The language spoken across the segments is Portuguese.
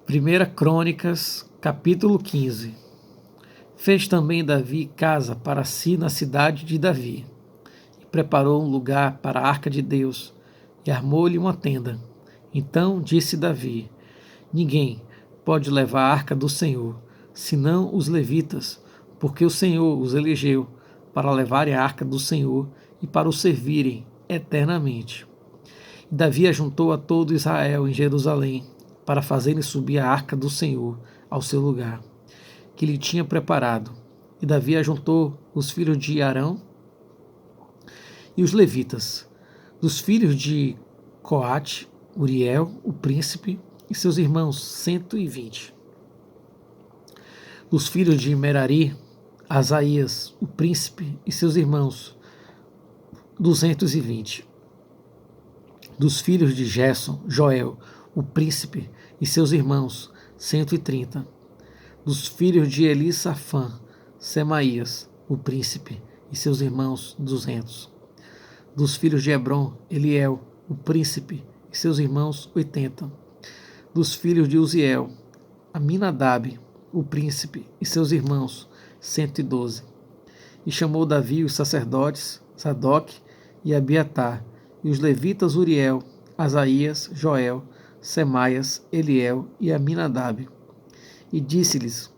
Primeira Crônicas, capítulo 15. Fez também Davi casa para si na cidade de Davi, e preparou um lugar para a arca de Deus, e armou-lhe uma tenda. Então disse Davi: Ninguém pode levar a arca do Senhor, senão os levitas, porque o Senhor os elegeu para levarem a arca do Senhor e para o servirem eternamente. E Davi ajuntou a todo Israel em Jerusalém, para fazerem subir a arca do Senhor ao seu lugar, que lhe tinha preparado. E Davi ajuntou os filhos de Arão e os levitas, dos filhos de Coate, Uriel, o príncipe, e seus irmãos 120. Dos filhos de Merari, Asaías, o príncipe, e seus irmãos 220. Dos filhos de Gerson, Joel, o príncipe, e seus irmãos 130. Dos filhos de Elisafã, Semaías, o príncipe, e seus irmãos 200. Dos filhos de Hebron, Eliel, o príncipe, e seus irmãos 80. Dos filhos de Uziel, Aminadab, o príncipe, e seus irmãos 112. E chamou Davi os sacerdotes, Sadoque e Abiatar, e os levitas Uriel, Asaías, Joel, Semaias, Eliel e Aminadab. E disse-lhes: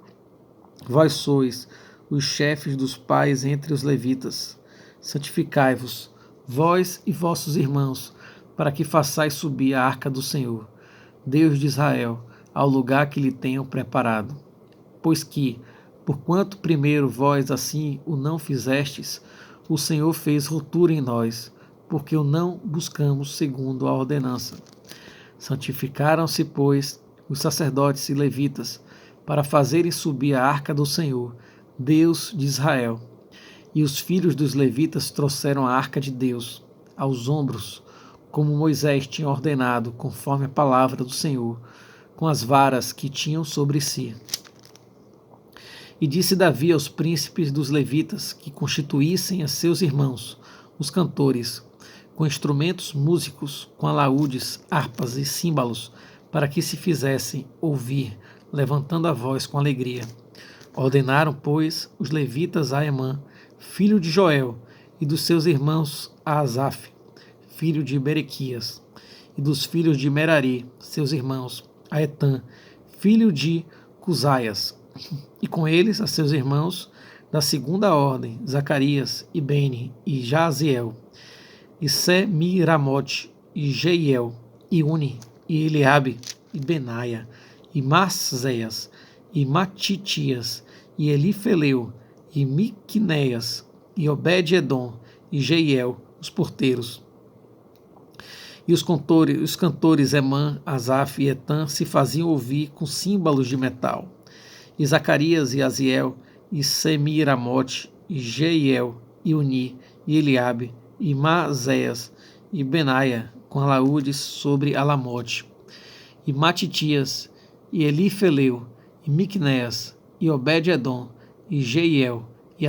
Vós sois os chefes dos pais entre os levitas. Santificai-vos, vós e vossos irmãos, para que façais subir a arca do Senhor, Deus de Israel, ao lugar que lhe tenham preparado. Pois que, porquanto primeiro vós assim o não fizestes, o Senhor fez ruptura em nós, porque o não buscamos segundo a ordenança. Santificaram-se, pois, os sacerdotes e levitas, para fazerem subir a arca do Senhor, Deus de Israel. E os filhos dos levitas trouxeram a arca de Deus aos ombros, como Moisés tinha ordenado, conforme a palavra do Senhor, com as varas que tinham sobre si. E disse Davi aos príncipes dos levitas que constituíssem a seus irmãos, os cantores, com instrumentos músicos, com alaúdes, harpas e símbalos, para que se fizessem ouvir, levantando a voz com alegria. Ordenaram, pois, os levitas a Emã, filho de Joel, e dos seus irmãos a Asaf, filho de Berequias, e dos filhos de Merari, seus irmãos, a Etã, filho de Cusaias, e com eles a seus irmãos da segunda ordem, Zacarias, e Beni, e Jaziel, e Semiramote, e Jeiel, e Uni, e Eliabe, e Benaia, e Maséias, e Matitias, e Elifeleu, e Miqunéias, e Obed-edom, e Jeiel, os porteiros. E os cantores Emã, Asaf e Etã se faziam ouvir com símbolos de metal. E Zacarias e Aziel, e Semiramote, e Jeiel, e Uni, e Eliabe, e Maséias, e Benaia, com alaúdes sobre alamote, e Matitias, e Elifeleu, e Miqunéias, e Obed-edom, e Jeiel, e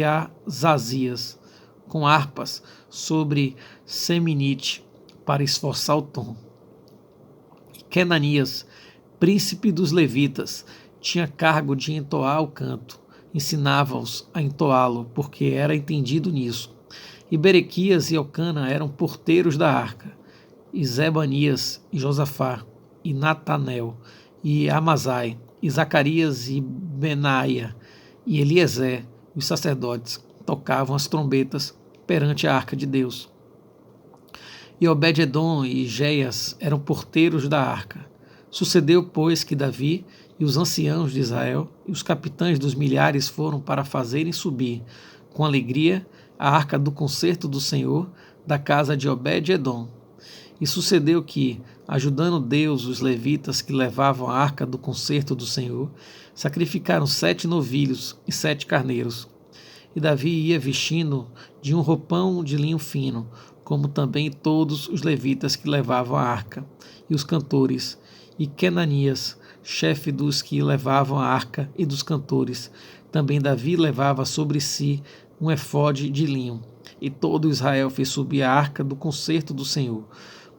Azazias, com harpas sobre seminite, para esforçar o tom. E Kenanias, príncipe dos levitas, tinha cargo de entoar o canto, ensinava-os a entoá-lo, porque era entendido nisso. E Berequias e Elcana eram porteiros da arca, e Zebanias, e Josafá, e Natanel, e Amazai, e Zacarias, e Benaia, e Eliezer, os sacerdotes, tocavam as trombetas perante a arca de Deus. E Obed-edom e Jeias eram porteiros da arca. Sucedeu, pois, que Davi e os anciãos de Israel e os capitães dos milhares foram para fazerem subir, com alegria, a arca do concerto do Senhor da casa de Obed-edom. E sucedeu que, ajudando Deus os levitas que levavam a arca do concerto do Senhor, sacrificaram 7 novilhos e 7 carneiros. E Davi ia vestindo de um roupão de linho fino, como também todos os levitas que levavam a arca, e os cantores, e Kenanias, chefe dos que levavam a arca e dos cantores. Também Davi levava sobre si um efode de linho, e todo Israel fez subir a arca do concerto do Senhor,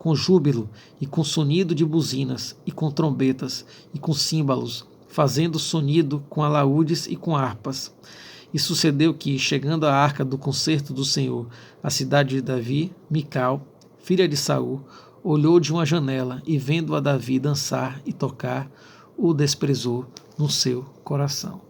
com júbilo e com sonido de buzinas e com trombetas e com símbalos, fazendo sonido com alaúdes e com harpas. E sucedeu que, chegando à arca do concerto do Senhor, à cidade de Davi, Mical, filha de Saul, olhou de uma janela e, vendo a Davi dançar e tocar, o desprezou no seu coração.